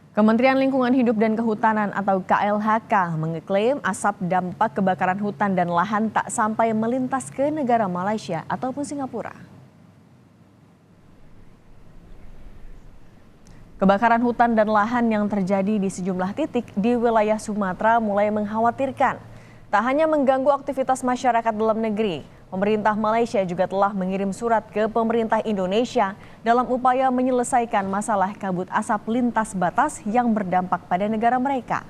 Kementerian Lingkungan Hidup dan Kehutanan atau KLHK mengeklaim asap dampak kebakaran hutan dan lahan tak sampai melintas ke negara Malaysia ataupun Singapura. Kebakaran hutan dan lahan yang terjadi di sejumlah titik di wilayah Sumatera mulai mengkhawatirkan. Tak hanya mengganggu aktivitas masyarakat dalam negeri, pemerintah Malaysia juga telah mengirim surat ke pemerintah Indonesia dalam upaya menyelesaikan masalah kabut asap lintas batas yang berdampak pada negara mereka.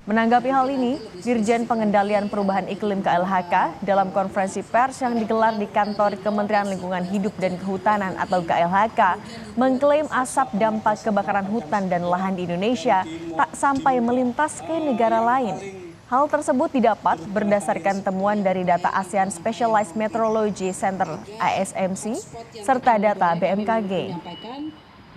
Menanggapi hal ini, Dirjen Pengendalian Perubahan Iklim KLHK dalam konferensi pers yang digelar di kantor Kementerian Lingkungan Hidup dan Kehutanan atau KLHK mengklaim asap dampak kebakaran hutan dan lahan di Indonesia tak sampai melintas ke negara lain. Hal tersebut didapat berdasarkan temuan dari data ASEAN Specialized Meteorology Center (ASMC) serta data BMKG.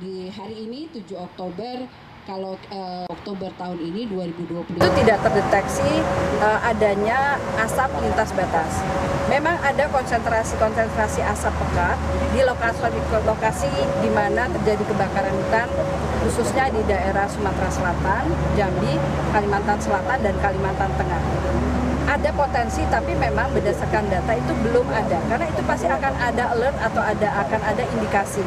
Di hari ini 7 Oktober, kalau Oktober tahun ini 2020 itu tidak terdeteksi adanya asap lintas batas. Memang ada konsentrasi asap pekat di lokasi di mana terjadi kebakaran hutan, khususnya di daerah Sumatera Selatan, Jambi, Kalimantan Selatan, dan Kalimantan Tengah. Ada potensi, tapi memang berdasarkan data itu belum ada, karena itu pasti akan ada alert atau akan ada indikasi.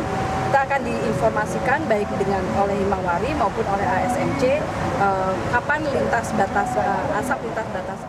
Kita akan diinformasikan baik oleh Himawari maupun oleh ASMC kapan lintas batas asap lintas batas.